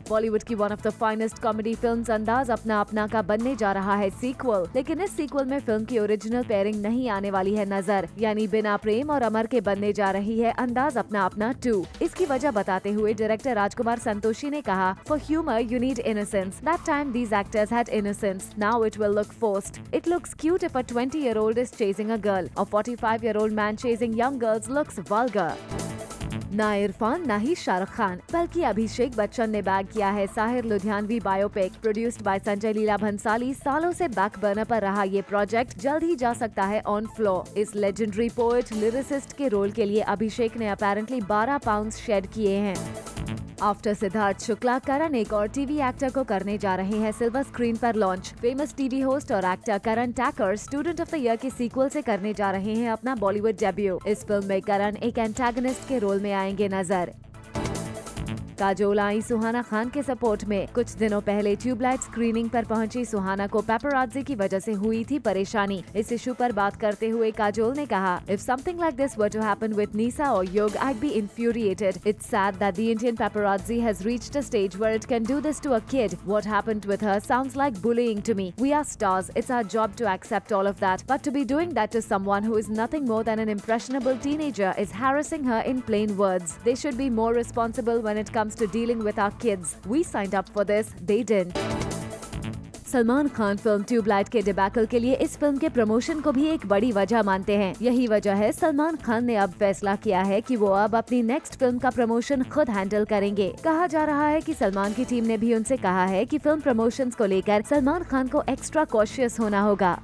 बॉलीवुड की one of the finest comedy films अंदाज अपना अपना का बनने जा रहा है सीक्वल, लेकिन इस सीक्वल में फिल्म की ओरिजिनल पेयरिंग नहीं आने वाली है नजर, यानी बिना प्रेम और अमर के बनने जा रही है अंदाज अपना अपना 2। इसकी वजह बताते हुए डायरेक्टर राजकुमार संतोषी ने कहा, for humour you need innocence, that time these actors had innocence, now it will look forced, it looks cute if a 20-year-old is chasing a girl, a 45-year-old man chasing young girls looks vulgar। ना इरफान ना ही शाहरुख खान बल्कि अभिषेक बच्चन ने bag किया है Sahir Ludhianvi biopic produced by Sanjay Leela Bhansali. सालों से back burner पर रहा ये प्रोजेक्ट जल्द ही जा सकता है ऑन फ्लोर। इस लेजेंडरी पोएट लिरिसिस्ट के रोल के लिए अभिषेक ने अपेरेंटली 12 पाउंड शेड किए हैं। आफ्टर सिद्धार्थ शुक्ला, करण एक और टीवी एक्टर को करने जा रहे हैं सिल्वर स्क्रीन पर लॉन्च। फेमस टीवी होस्ट और actor Karan Tacker student of the year के सीक्वल से करने जा रहे हैं अपना बॉलीवुड डेब्यू। इस फिल्म में करण एक एंटागनिस्ट के रोल में आएंगे नजर। काजोल आई सुहाना खान के सपोर्ट में। कुछ दिनों पहले ट्यूबलाइट स्क्रीनिंग पर पहुंची सुहाना को पेपराजी की वजह से हुई थी परेशानी। इस इशू पर बात करते हुए काजोल ने कहा, if something like this were to happen with Nysa और Yug, I'd be infuriated. It's sad that the Indian paparazzi has reached a stage where it can do this to a kid. What happened with her sounds like bullying to me. We are stars. It's our job to accept all of that. But to be doing that to someone who is nothing more than an impressionable teenager is harassing her in plain words. They should be more responsible when it comes to dealing with our kids. We signed up for this. They didn't. Salman Khan film Tubelight के debacle के लिए इस film के promotion को भी एक बड़ी वजह मानते हैं। यही वजह है सलमान खान ने अब फैसला किया है कि वो अब अपनी नेक्स्ट फिल्म का प्रमोशन खुद हैंडल करेंगे। कहा जा रहा है कि सलमान की टीम ने भी उनसे कहा है कि फिल्म प्रमोशंस को लेकर सलमान खान को एक्स्ट्रा कॉशियस होना होगा।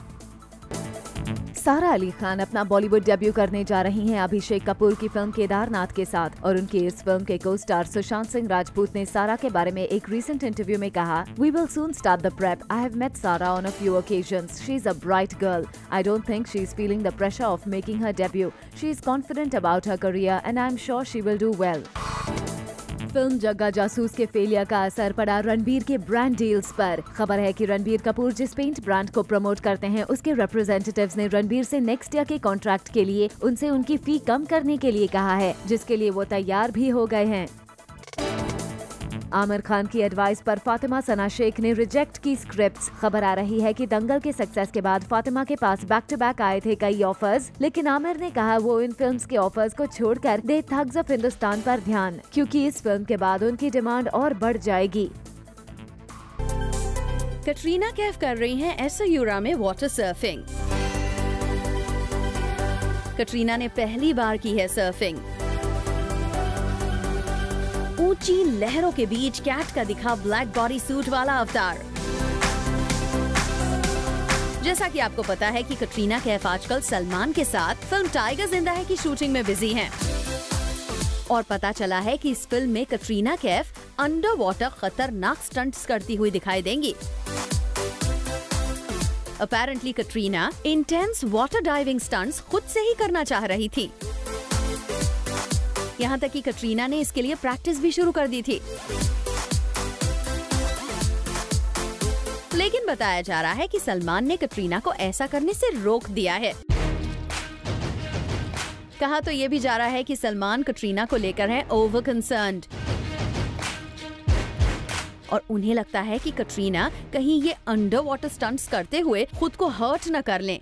सारा अली खान अपना बॉलीवुड डेब्यू करने जा रही हैं अभिषेक कपूर की फिल्म केदारनाथ के साथ और उनकी इस फिल्म के को स्टार सुशांत सिंह राजपूत ने सारा के बारे में एक रीसेंट इंटरव्यू में कहा, we will soon start the prep. I have met Sara on a few occasions. She is a bright girl. I don't think she is feeling the pressure of making her debut. She is confident about her career and I am sure she will do well. Film Jagga Jasoos के failure का असर पड़ा रणबीर के brand deals पर। खबर है कि रणबीर कपूर जिस पेंट ब्रांड को प्रमोट करते हैं उसके रिप्रेजेंटेटिव्स ने रणबीर से नेक्स्ट ईयर के कॉन्ट्रैक्ट के लिए उनसे उनकी फी कम करने के लिए कहा है, जिसके लिए वो तैयार भी हो गए हैं। आमिर खान की एडवाइस पर फातिमा सना शेख ने रिजेक्ट की स्क्रिप्ट्स। खबर आ रही है कि दंगल के सक्सेस के बाद फातिमा के पास बैक टू बैक आए थे कई ऑफर्स, लेकिन आमिर ने कहा वो इन फिल्म्स के ऑफर्स को छोड़कर दे थग्स ऑफ हिंदुस्तान पर ध्यान, क्योंकि इस फिल्म के बाद उनकी डिमांड और बढ़ जाएगी। कटरीना कैफ कर रही हैं एसयूरा में वाटर सर्फिंग। कटरीना ने पहली बार की है सर्फिंग। ऊंची लहरों के बीच कैट का दिखा ब्लैक बॉडी सूट वाला अवतार। जैसा कि आपको पता है कि कटरीना कैफ आजकल सलमान के साथ फिल्म टाइगर जिंदा है की शूटिंग में बिजी हैं। और पता चला है कि इस फिल्म में कटरीना कैफ अंडर वाटर खतरनाक स्टंट्स करती हुई दिखाई देंगी। Apparently Katrina intense water diving stunts खुद से ही करना चाह रही थी। यहाँ तक कि कटरीना ने इसके लिए प्रैक्टिस भी शुरू कर दी थी, लेकिन बताया जा रहा है कि सलमान ने कटरीना को ऐसा करने से रोक दिया है। कहा तो ये भी जा रहा है कि सलमान कटरीना को लेकर है ओवर कंसर्न्ड और उन्हें लगता है कि कटरीना कहीं ये अंडर वाटर स्टंट्स करते हुए खुद को हर्ट न कर लें।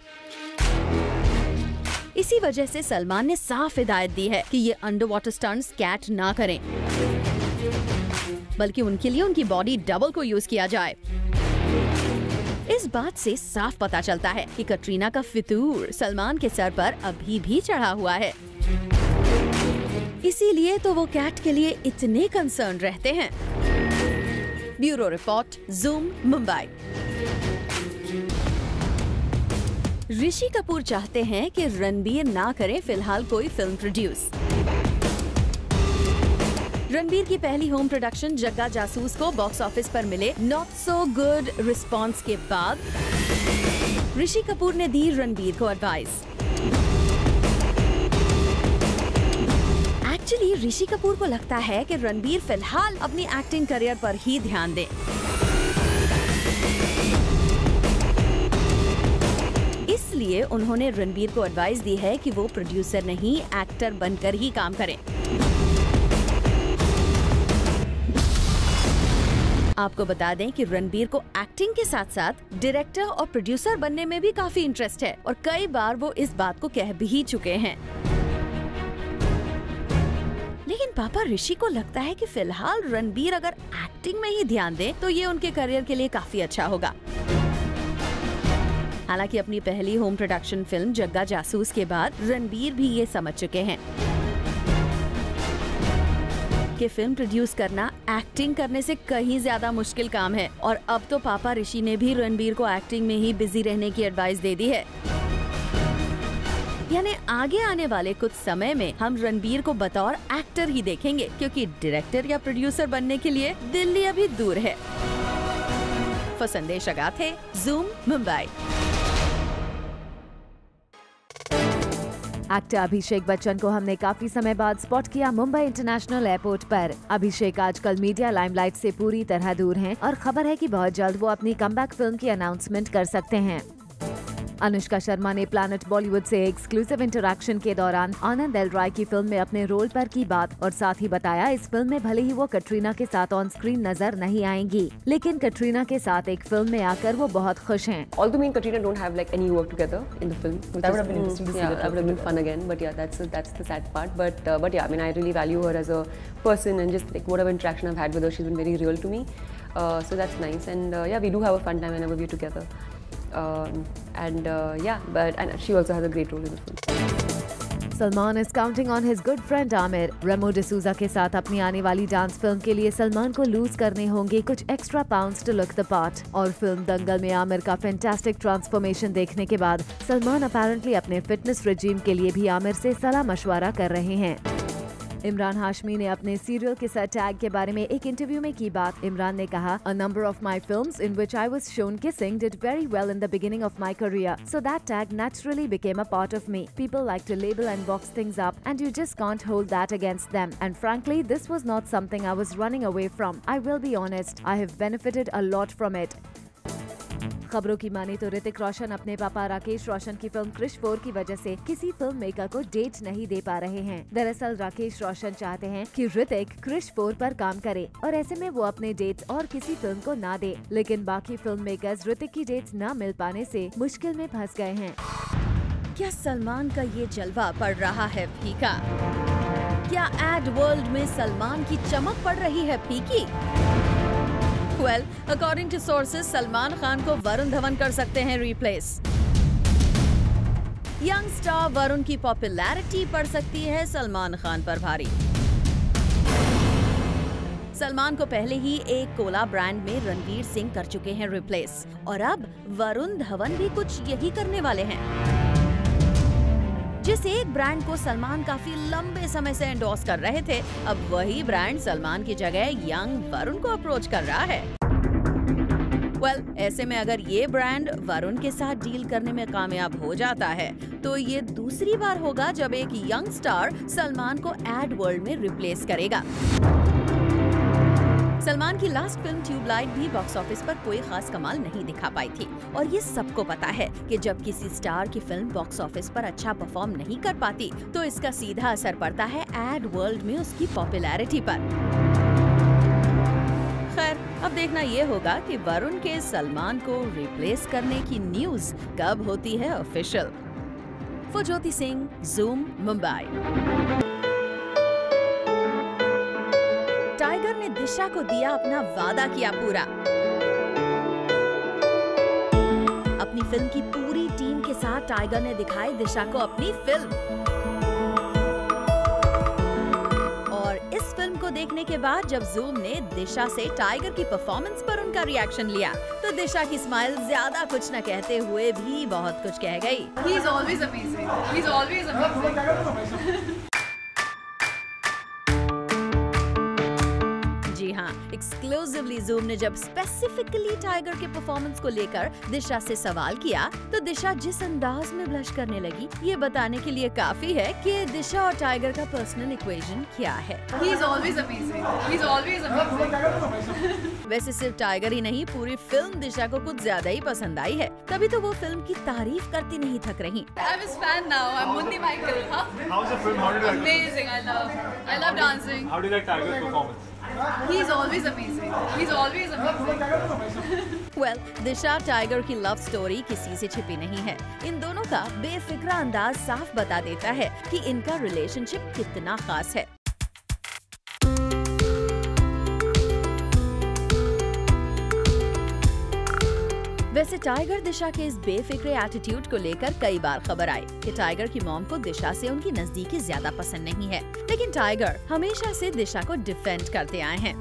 इसी वजह से सलमान ने साफ हिदायत दी है कि ये अंडर वाटर स्टंट्स कैट ना करें, बल्कि उनके लिए उनकी बॉडी डबल को यूज किया जाए। इस बात से साफ पता चलता है कि कटरीना का फितूर सलमान के सर पर अभी भी चढ़ा हुआ है। इसीलिए तो वो कैट के लिए इतने कंसर्न रहते हैं। Bureau report, Zoom, Mumbai. Rishi Kapoor चाहते हैं कि रणबीर ना करें फिलहाल कोई फिल्म प्रोड्यूस। रणबीर की पहली होम प्रोडक्शन जग्गा जासूस को बॉक्स ऑफिस पर मिले नॉट सो गुड रिस्पांस के बाद ऋषि कपूर ने दी रणबीर को एडवाइस। एक्चुअली ऋषि कपूर को लगता है कि रणबीर फिलहाल अपनी एक्टिंग करियर पर ही ध्यान दे। इसलिए उन्होंने रणबीर को एडवाइस दी है कि वो प्रोड्यूसर नहीं एक्टर बनकर ही काम करें। आपको बता दें कि रणबीर को एक्टिंग के साथ साथ डायरेक्टर और प्रोड्यूसर बनने में भी काफी इंटरेस्ट है और कई बार वो इस बात को कह भी चुके हैं। लेकिन पापा ऋषि को लगता है कि फिलहाल रणबीर अगर एक्टिंग में ही ध्यान दे तो ये उनके करियर के लिए काफी अच्छा होगा। हालांकि अपनी पहली home production film Jagga Jasoos के बाद रणबीर भी ये समझ चुके हैं कि फिल्म प्रोड्यूस करना एक्टिंग करने से कहीं ज्यादा मुश्किल काम है और अब तो पापा ऋषि ने भी रणबीर को एक्टिंग में ही बिजी रहने की एडवाइस दे दी है। यानी आगे आने वाले कुछ समय में हम रणबीर को बतौर एक्टर ही देखेंगे, क्योंकि डायरेक्टर या प्रोड्यूसर बनने के लिए दिल्ली अभी दूर है। संदेश अगाथे, जूम, मुंबई। एक्टर अभिषेक बच्चन को हमने काफी समय बाद स्पॉट किया मुंबई इंटरनेशनल एयरपोर्ट पर। अभिषेक आजकल मीडिया लाइमलाइट से पूरी तरह दूर हैं और खबर है कि बहुत जल्द वो अपनी कमबैक फिल्म की अनाउंसमेंट कर सकते हैं। अनुष्का शर्मा ने प्लैनेट बॉलीवुड से एक्सक्लूसिव इंटरैक्शन के दौरान आनंद एल राय की फिल्म में अपने रोल पर की बात और साथ ही बताया इस फिल्म में भले ही वो कटरीना के साथ ऑन स्क्रीन नजर नहीं आएंगी, लेकिन कटरीना के साथ एक फिल्म में आकर वो बहुत खुश हैं। Although me and Katrina don't have like any work together in the film, that would have been interesting to see. Yeah, that would have been fun again. But yeah, that's the sad part. But yeah, I mean, I really value her as a person and just like whatever interaction I've had with her, she's been very real to me. So that's nice. And yeah, we do have a fun time whenever we're together. And she also has a great role in the film. Salman is counting on his good friend Aamir. Remo D'Souza के साथ अपनी आने वाली dance film के लिए सलमान को loose करने होंगे कुछ extra pounds to look the part. और फिल्म दंगल में आमिर का फैंटास्टिक ट्रांसफॉर्मेशन देखने के बाद सलमान अपेरेंटली अपने फिटनेस रिजीम के लिए भी आमिर से सलाह मशवरा कर रहे हैं। इमरान हाशमी ने अपने सीरियल के साथ टैग के बारे में एक इंटरव्यू में की बात। इमरान ने कहा, A number of my films in which I was shown kissing did very well in the beginning of my career, so that tag naturally became a part of me. People like to label and box things up, and you just can't hold that against them. And frankly, this was not something I was running away from. I will be honest, I have benefited a lot from it. खबरों की माने तो ऋतिक रोशन अपने पापा राकेश रोशन की film Krrish 4 की वजह से किसी फिल्म मेकर को डेट नहीं दे पा रहे हैं। दरअसल राकेश रोशन चाहते हैं कि ऋतिक क्रिश 4 पर काम करे और ऐसे में वो अपने डेट्स और किसी फिल्म को ना दे, लेकिन बाकी फिल्म मेकर्स ऋतिक की डेट्स न मिल पाने से मुश्किल में फंस गए हैं। क्या सलमान का ये जलवा पड़ रहा है फीका? क्या एड वर्ल्ड में सलमान की चमक पड़ रही है फीकी? Well, according to sources, Salman Khan को वरुण धवन कर सकते हैं रिप्लेस। यंग स्टार वरुण की पॉपुलैरिटी पड़ सकती है सलमान खान पर भारी। सलमान को पहले ही एक कोला ब्रांड में रणवीर सिंह कर चुके हैं रिप्लेस और अब वरुण धवन भी कुछ यही करने वाले हैं। जिस एक ब्रांड को सलमान काफी लंबे समय से एंडोर्स कर रहे थे, अब वही ब्रांड सलमान की जगह यंग वरुण को अप्रोच कर रहा है। ऐसे में अगर ये ब्रांड वरुण के साथ डील करने में कामयाब हो जाता है तो ये दूसरी बार होगा जब एक यंग स्टार सलमान को एड वर्ल्ड में रिप्लेस करेगा। सलमान की लास्ट फिल्म ट्यूबलाइट भी बॉक्स ऑफिस पर कोई खास कमाल नहीं दिखा पाई थी और ये सबको पता है कि जब किसी स्टार की फिल्म बॉक्स ऑफिस पर अच्छा परफॉर्म नहीं कर पाती तो इसका सीधा असर पड़ता है एड वर्ल्ड में उसकी पॉपुलैरिटी पर। खैर, अब देखना ये होगा कि वरुण के सलमान को रिप्लेस करने की न्यूज कब होती है ऑफिशियल। फुजोती सिंह, जूम, मुंबई। टाइगर ने दिशा को दिया अपना वादा किया पूरा। अपनी फिल्म की पूरी टीम के साथ टाइगर ने दिखाई दिशा को अपनी फिल्म। और इस फिल्म को देखने के बाद जब जूम ने दिशा से टाइगर की परफॉर्मेंस पर उनका रिएक्शन लिया तो दिशा की स्माइल ज्यादा कुछ न कहते हुए भी बहुत कुछ कह गई। He is always amazing. He is always amazing. जी हाँ, एक्सक्लूसिवली जूम ने जब स्पेसिफिकली टाइगर के परफॉर्मेंस को लेकर दिशा से सवाल किया तो दिशा जिस अंदाज में ब्लश करने लगी ये बताने के लिए काफी है कि दिशा और टाइगर का पर्सनल इक्वेशन क्या है। He is always amazing. He is always amazing. वैसे सिर्फ टाइगर ही नहीं, पूरी फिल्म दिशा को कुछ ज्यादा ही पसंद आई है, तभी तो वो फिल्म की तारीफ करती नहीं थक रही। I'm his fan now. I'm Mundi Michael. Huh? How's the film? How did you like it? Amazing. I love dancing. How do you like Tiger's performance? He's always amazing. He's always amazing. Well, Disha tiger की love story किसी से छिपी नहीं है। इन दोनों का बेफिक्रा अंदाज साफ बता देता है कि इनका रिलेशनशिप कितना खास है। वैसे टाइगर दिशा के इस बेफिक्रे एटीट्यूड को लेकर कई बार खबर आई कि टाइगर की मॉम को दिशा से उनकी नजदीकी ज्यादा पसंद नहीं है, लेकिन टाइगर हमेशा से दिशा को डिफेंड करते आए हैं।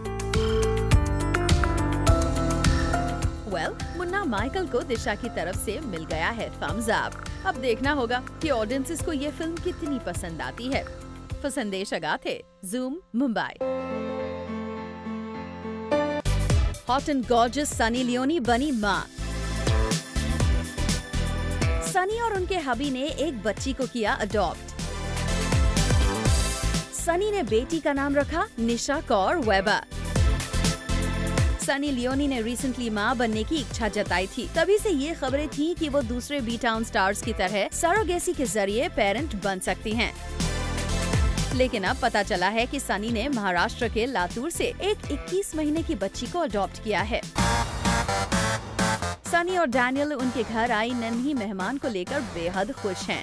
मुन्ना माइकल को दिशा की तरफ से मिल गया है थम्स अप। अब देखना होगा कि ऑडियंसेस को ये फिल्म कितनी पसंद आती है। संदेश अगाथे, Zoom, Mumbai. Hot and gorgeous Sunny Leone बनी मां। सनी और उनके हबी ने एक बच्ची को किया अडॉप्ट। सनी ने बेटी का नाम रखा निशा कौर वेबर। सनी लियोनी ने रिसेंटली मां बनने की इच्छा जताई थी। तभी से ये खबरें थी कि वो दूसरे बी टाउन स्टार्स की तरह सरोगेसी के जरिए पेरेंट बन सकती हैं। लेकिन अब पता चला है कि सनी ने महाराष्ट्र के लातूर से एक 21 महीने की बच्ची को अडॉप्ट किया है। सनी और डैनियल उनके घर आई नन्ही मेहमान को लेकर बेहद खुश हैं।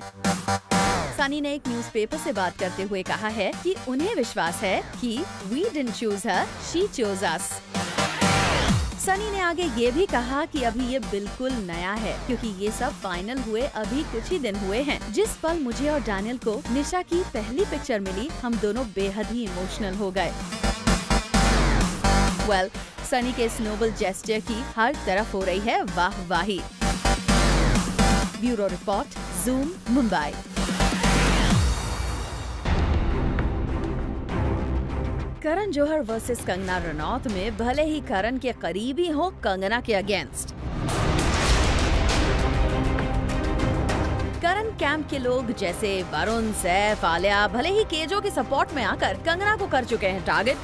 सनी ने एक न्यूज़पेपर से बात करते हुए कहा है कि उन्हें विश्वास है कि We didn't choose her, she chose us। Sunny ने आगे ये भी कहा कि अभी ये बिल्कुल नया है, क्योंकि ये सब फाइनल हुए अभी कुछ ही दिन हुए हैं। जिस पल मुझे और डैनियल को निशा की पहली पिक्चर मिली, हम दोनों बेहद ही इमोशनल हो गए। सनी के इस नोबल जेस्चर की हर तरफ हो रही है वाहवाही। Bureau report, Zoom, Mumbai. Karan Johar versus Kangana Ranaut में भले ही करण के करीबी हो कंगना के अगेंस्ट। करण कैंप के लोग जैसे वरुण, सैफ, आलिया भले ही केजो के सपोर्ट में आकर कंगना को कर चुके हैं टारगेट,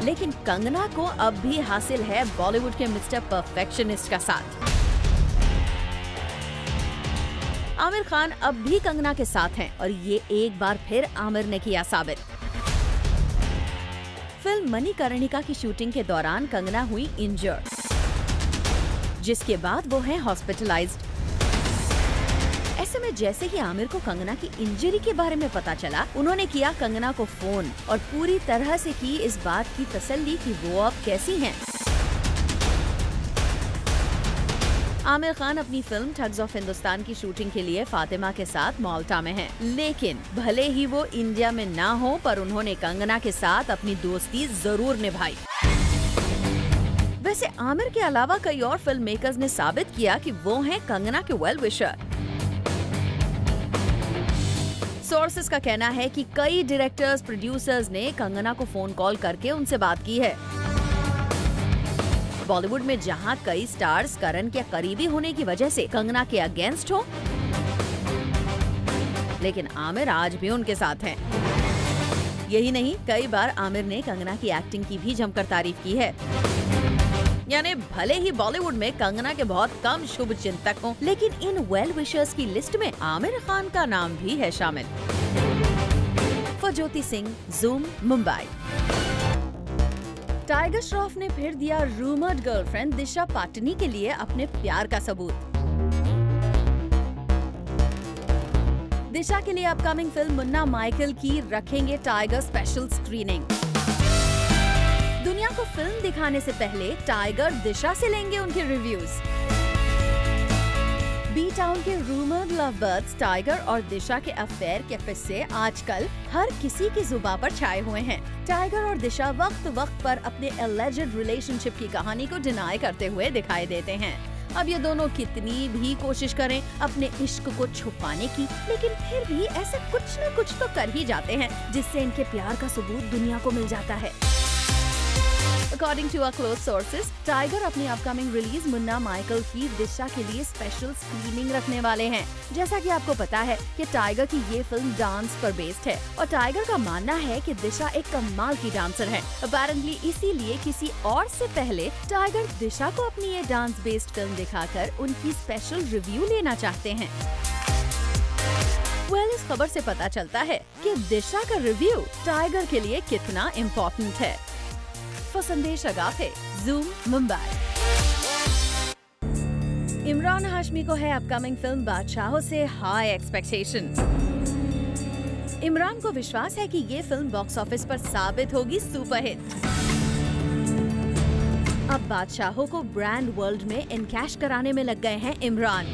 लेकिन कंगना को अब भी हासिल है बॉलीवुड के मिस्टर परफेक्शनिस्ट का साथ। आमिर खान अब भी कंगना के साथ हैं और ये एक बार फिर आमिर ने किया साबित। फिल्म मणिकर्णिका की शूटिंग के दौरान कंगना हुई इंजर्ड, जिसके बाद वो हैं हॉस्पिटलाइज्ड। ऐसे में जैसे ही आमिर को कंगना की इंजरी के बारे में पता चला, उन्होंने किया कंगना को फोन और पूरी तरह से की इस बात की तसल्ली कि वो अब कैसी हैं। आमिर खान अपनी फिल्म ठग्स ऑफ हिंदुस्तान की शूटिंग के लिए फातिमा के साथ माल्टा में हैं, लेकिन भले ही वो इंडिया में ना हो, पर उन्होंने कंगना के साथ अपनी दोस्ती जरूर निभाई। वैसे आमिर के अलावा कई और फिल्म मेकर्स ने साबित किया कि वो हैं कंगना के वेल विशर। सोर्सेस का कहना है कि कई डायरेक्टर्स, प्रोड्यूसर्स ने कंगना को फोन कॉल करके उनसे बात की है। बॉलीवुड में जहां कई स्टार्स करण के करीबी होने की वजह से कंगना के अगेंस्ट हो, लेकिन आमिर आज भी उनके साथ हैं। यही नहीं, कई बार आमिर ने कंगना की एक्टिंग की भी जमकर तारीफ की है। यानी भले ही बॉलीवुड में कंगना के बहुत कम शुभ चिंतक हों, लेकिन इन वेल विशर्स की लिस्ट में आमिर खान का नाम भी है शामिल। ज्योति सिंह, ज़ूम, मुंबई। टाइगर श्रॉफ ने फिर दिया रूमर्ड गर्लफ्रेंड दिशा पाटनी के लिए अपने प्यार का सबूत। दिशा के लिए अपकमिंग फिल्म मुन्ना माइकल की रखेंगे टाइगर स्पेशल स्क्रीनिंग। दुनिया को फिल्म दिखाने से पहले टाइगर दिशा से लेंगे उनके रिव्यूज। बी टाउन के रूमर्ड लव बर्ड्स टाइगर और दिशा के अफेयर के किस्से आजकल हर किसी की जुबान पर छाए हुए हैं। टाइगर और दिशा वक्त वक्त पर अपने एलिजेड रिलेशनशिप की कहानी को डिनाई करते हुए दिखाई देते हैं। अब ये दोनों कितनी भी कोशिश करें अपने इश्क को छुपाने की, लेकिन फिर भी ऐसे कुछ न कुछ तो कर ही जाते हैं जिससे इनके प्यार का सबूत दुनिया को मिल जाता है। According to our close sources, tiger अपनी अपकमिंग रिलीज मुन्ना माइकल की दिशा के लिए स्पेशल स्क्रीनिंग रखने वाले हैं। जैसा कि आपको पता है कि टाइगर की ये फिल्म डांस पर बेस्ड है और टाइगर का मानना है कि दिशा एक कमाल की डांसर है। अपेरेंटली इसीलिए किसी और से पहले टाइगर दिशा को अपनी ये डांस बेस्ड फिल्म दिखाकर उनकी स्पेशल रिव्यू लेना चाहते हैं। इस खबर से पता चलता है कि दिशा का रिव्यू टाइगर के लिए कितना इम्पोर्टेंट है। फॉर संदेश अगाथे, जूम, मुंबई। इमरान हाशमी को है अपकमिंग फिल्म बादशाहों से हाई एक्सपेक्टेशन। इमरान को विश्वास है कि ये फिल्म बॉक्स ऑफिस पर साबित होगी सुपरहिट। अब बादशाहों को ब्रांड वर्ल्ड में इनकैश कराने में लग गए हैं इमरान।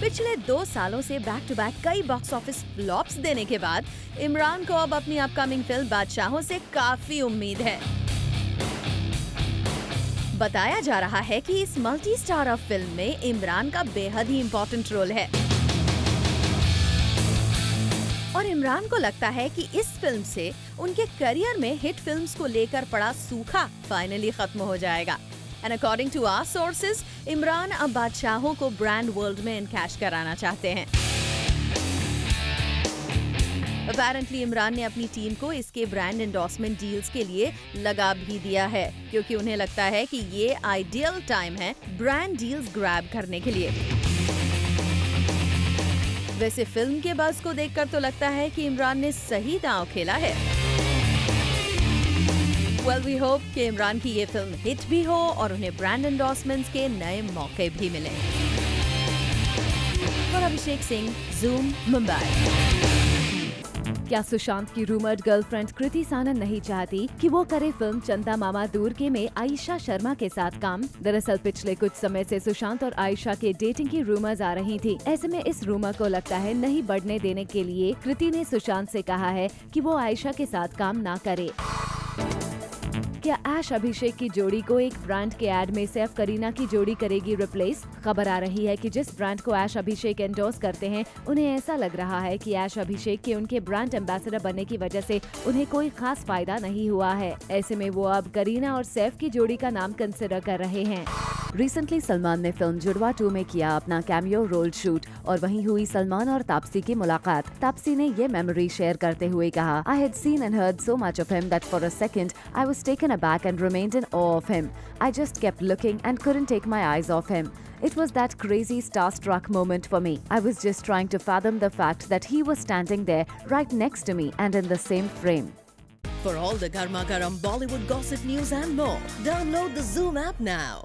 पिछले 2 सालों से बैक टू बैक कई बॉक्स ऑफिस फ्लॉप्स देने के बाद इमरान को अब अपनी अपकमिंग फिल्म बादशाहों से काफी उम्मीद है। बताया जा रहा है कि इस मल्टी स्टारर फिल्म में इमरान का बेहद ही इम्पोर्टेंट रोल है और इमरान को लगता है कि इस फिल्म से उनके करियर में हिट फिल्म्स को लेकर पड़ा सूखा फाइनली खत्म हो जाएगा। And according to our sources, Imran अब बादशाहों को ब्रांड वर्ल्ड में इनकैश कराना चाहते हैं। Apparently इमरान ने अपनी टीम को इसके ब्रांड एंडोर्समेंट डील्स के लिए लगा भी दिया है, क्योंकि उन्हें लगता है कि ये आइडियल टाइम है ब्रांड डील्स ग्रैब करने के लिए। वैसे फिल्म के बज़ को देखकर तो लगता है कि इमरान ने सही दांव खेला है। Well, we hope कि इमरान की ये फिल्म हिट भी हो और उन्हें ब्रांड एंडोर्समेंट्स के नए मौके भी मिले। और अभिषेक सिंह, जूम, मुंबई। क्या सुशांत की रूमर्ड गर्लफ्रेंड कृति सानन नहीं चाहती कि वो करे फिल्म चंदा मामा दूर के में आयशा शर्मा के साथ काम? दरअसल पिछले कुछ समय से सुशांत और आयशा के डेटिंग की रूमर्स आ रही थी। ऐसे में इस रूमर को लगता है नहीं बढ़ने देने के लिए कृति ने सुशांत से कहा है कि वो आयशा के साथ काम ना करे। क्या ऐश अभिषेक की जोड़ी को एक ब्रांड के एड में सैफ करीना की जोड़ी करेगी रिप्लेस? खबर आ रही है कि जिस ब्रांड को ऐश अभिषेक एंडोर्स करते हैं, उन्हें ऐसा लग रहा है कि ऐश अभिषेक के उनके ब्रांड एम्बेसडर बनने की वजह से उन्हें कोई खास फायदा नहीं हुआ है। ऐसे में वो अब करीना और सैफ की जोड़ी का नाम कंसिडर कर रहे हैं। रिसेंटली सलमान ने फिल्म जुड़वा 2 में किया अपना कैमियो रोल शूट और वहीं हुई सलमान और तापसी की मुलाकात। तापसी ने ये मेमोरी शेयर करते हुए कहा, I had seen and heard so much of him that for a second I was taken aback and remained in awe of him. I just kept looking and couldn't take my eyes off him. It was that crazy starstruck moment for me. I was just trying to fathom the fact that he was standing there right next to me and in the same frame. For all the Garma Garam Bollywood gossip news and more, download the Zoom app now.